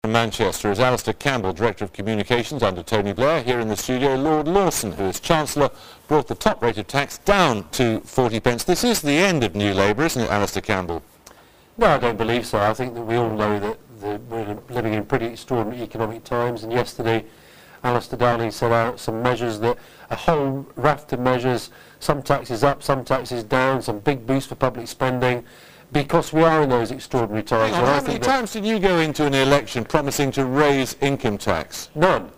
From Manchester is Alistair Campbell, Director of Communications under Tony Blair. Here in the studio, Lord Lawson, who as Chancellor brought the top rate of tax down to 40 pence. This is the end of New Labour, isn't it, Alistair Campbell? No, I don't believe so. I think that we all know that we're living in pretty extraordinary economic times, and yesterday Alistair Darling set out some measures, that a whole raft of measures, some taxes up, some taxes down, some big boost for public spending, because we are in those extraordinary times. How many times did you go into an election promising to raise income tax? None.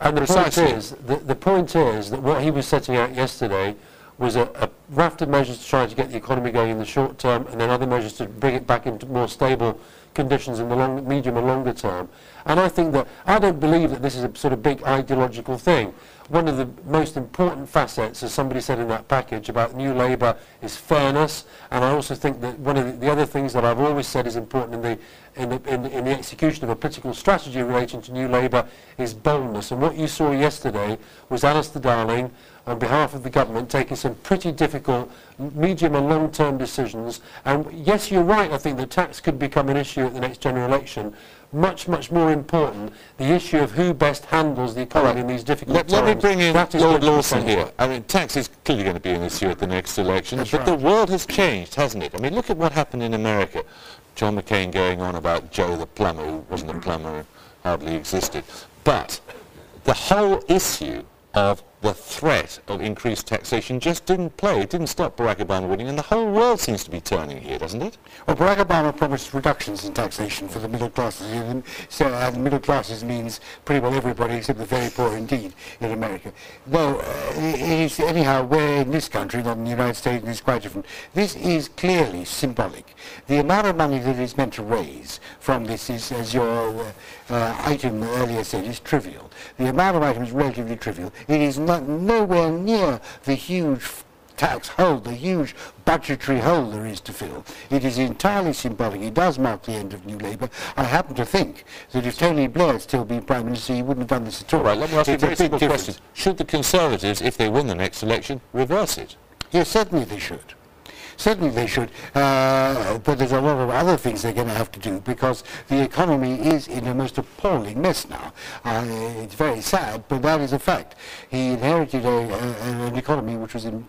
And Precisely. the point is that what he was setting out yesterday was a raft of measures to try to get the economy going in the short term, and then other measures to bring it back into more stable conditions in the medium and longer term. And I think that, I don't believe that this is a sort of big ideological thing. One of the most important facets, as somebody said in that package about New Labour, is fairness. And I also think that one of the other things that I've always said is important in the execution of a political strategy relating to New Labour is boldness. And what you saw yesterday was Alistair Darling, on behalf of the government, taking some pretty difficult medium and long-term decisions. And yes, you're right, I think that tax could become an issue at the next general election. Much, much more important, the issue of who best handles the economy in these difficult times. Let me bring in Lord Lawson here. I mean, tax is clearly going to be an issue at the next election, but the world has changed, hasn't it? I mean, look at what happened in America. John McCain going on about Joe the plumber, who wasn't a plumber, hardly existed. But the whole issue of the threat of increased taxation just didn't play. It didn't stop Barack Obama winning, and the whole world seems to be turning here, doesn't it? Well, Barack Obama promised reductions in taxation for the middle classes. So middle classes means pretty well everybody except the very poor indeed in America. Though it is, anyhow, we're in this country, not in the United States, and it's quite different. This is clearly symbolic. The amount of money that is meant to raise from this is, as your item earlier said, is trivial. The amount of item is relatively trivial. It is nowhere near the huge tax hole, the huge budgetary hole there is to fill. It is entirely symbolic. It does mark the end of New Labour. I happen to think that if Tony Blair had still been Prime Minister, he wouldn't have done this at all. Right, let me ask you a very simple question. Should the Conservatives, if they win the next election, reverse it? Yes, certainly they should. Certainly they should, but there's a lot of other things they're going to have to do, because the economy is in a most appalling mess now. It's very sad, but that is a fact. He inherited an economy which was in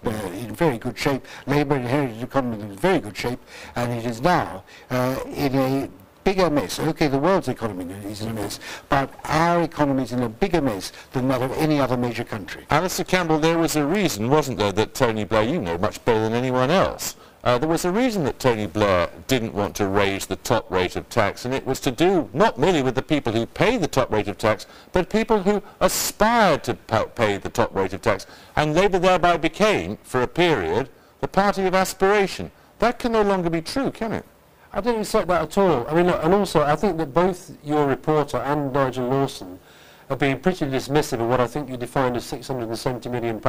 very good shape. Labour inherited an economy in very good shape, and it is now in a bigger mess. Okay, the world's economy is in a mess, but our economy is in a bigger mess than that of any other major country. Alistair Campbell, there was a reason, wasn't there, that Tony Blair, you know much better than anyone else, there was a reason that Tony Blair didn't want to raise the top rate of tax, and it was to do not merely with the people who pay the top rate of tax, but people who aspired to pay the top rate of tax. And Labour thereby became, for a period, the party of aspiration. That can no longer be true, can it? I don't accept that at all. I mean, look, and also I think that both your reporter and Nigel Lawson are being pretty dismissive of what I think you defined as £670 million.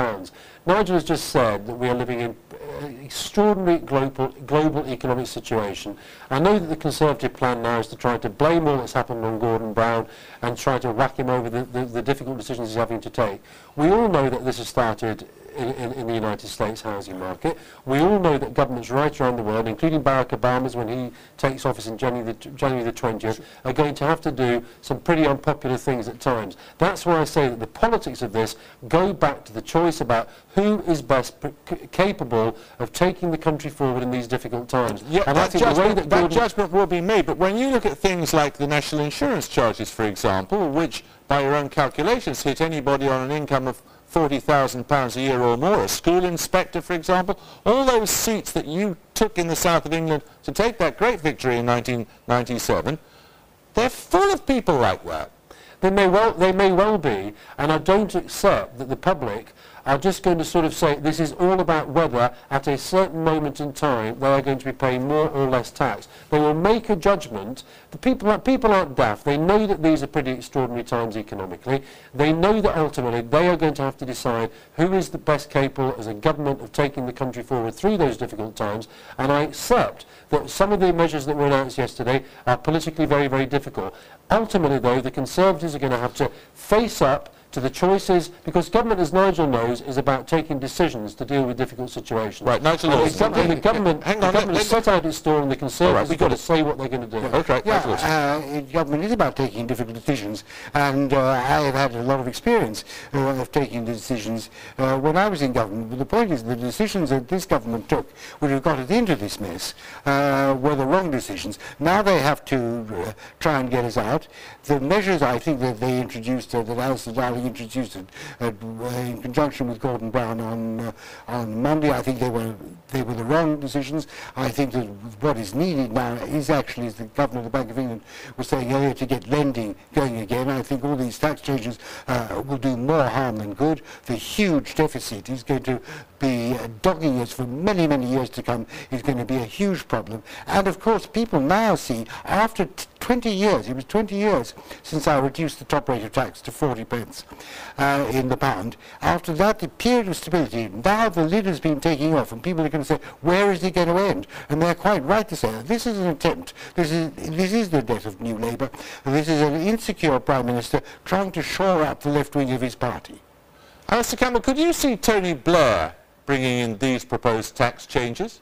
Nigel has just said that we are living in an extraordinary global economic situation. I know that the Conservative plan now is to try to blame all that's happened on Gordon Brown and try to whack him over the difficult decisions he's having to take. We all know that this has started in the United States housing market. We all know that governments right around the world, including Barack Obama's when he takes office in January the 20th, are going to have to do some pretty unpopular things at times. That's why I say that the politics of this go back to the choice about who is best capable of taking the country forward in these difficult times. Yeah, and I think the way that judgment will be made, but when you look at things like the national insurance charges, for example, which by your own calculations hit anybody on an income of £40,000 a year or more, a school inspector, for example, all those seats that you took in the south of England to take that great victory in 1997, they're full of people like that. They may well be, and I don't accept that the public are just going to sort of say this is all about whether at a certain moment in time they are going to be paying more or less tax. They will make a judgment. The people aren't daft. They know that these are pretty extraordinary times economically. They know that ultimately they are going to have to decide who is the best capable as a government of taking the country forward through those difficult times, and I accept that some of the measures that were announced yesterday are politically very, very difficult. Ultimately, though, the Conservatives are going to have to face up to the choices, because government, as Nigel knows, is about taking decisions to deal with difficult situations. Right, Nigel Lawson. The government has set out its store, and the Conservatives have got to say what they're going to do. Okay, government is about taking difficult decisions, and I have had a lot of experience of taking decisions when I was in government. But the point is, the decisions that this government took, which have got us into this mess, were the wrong decisions. Now they have to try and get us out. The measures, I think, that they introduced, that Alistair introduced in conjunction with Gordon Brown on Monday, I think they were the wrong decisions. I think that what is needed now is actually, as the Governor of the Bank of England was saying earlier, to get lending going again. I think all these tax changes will do more harm than good. The huge deficit is going to be dogging us for many, many years to come. Is going to be a huge problem. And of course, people now see, after 20 years, it was 20 years since I reduced the top rate of tax to 40 pence in the pound. After that, the period of stability, now the lid has been taking off, and people are going to say, where is it going to end? And they're quite right to say that. This is an attempt. This is the death of New Labour. This is an insecure Prime Minister trying to shore up the left wing of his party. Alistair Campbell, could you see Tony Blair bringing in these proposed tax changes?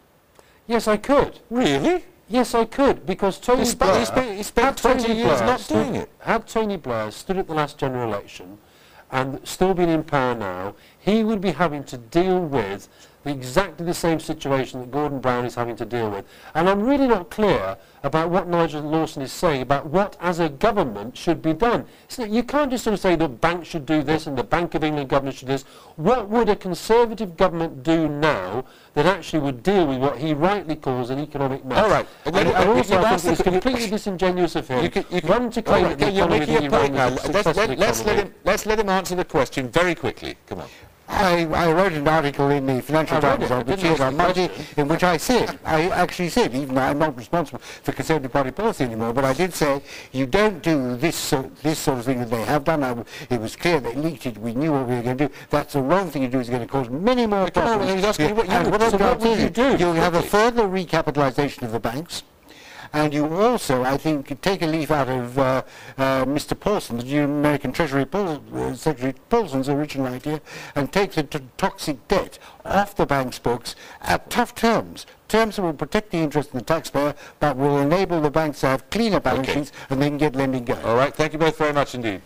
Yes, I could. Really? Yes, I could, because Tony Blair... He spent 20 years not doing it. Had Tony Blair stood at the last general election and still been in power now, he would be having to deal with exactly the same situation that Gordon Brown is having to deal with. And I'm really not clear about what Nigel Lawson is saying about what, as a government, should be done. So you can't just sort of say the bank should do this and the Bank of England government should do this. What would a Conservative government do now that actually would deal with what he rightly calls an economic mess? All right. And also, I think it's completely disingenuous of him. Run to claim that the economy that he ran was a successful economy. Let's let him answer the question very quickly. Come on. I wrote an article in the Financial Times on Monday in which I actually said, even though I'm not responsible for Conservative Party policy anymore, but I did say, you don't do this sort of thing that they have done. It was clear they leaked it. We knew what we were going to do. That's the wrong thing to do. It's going to cause many more problems. What would you do? You'll have a further recapitalisation of the banks. And you also, I think, take a leaf out of Mr. Paulson, the American Treasury Secretary Paulson's original idea, and take the toxic debt off the bank's books at tough terms. Terms that will protect the interest of the taxpayer, but will enable the banks to have cleaner balance sheets, and they can get lending going. All right, thank you both very much indeed.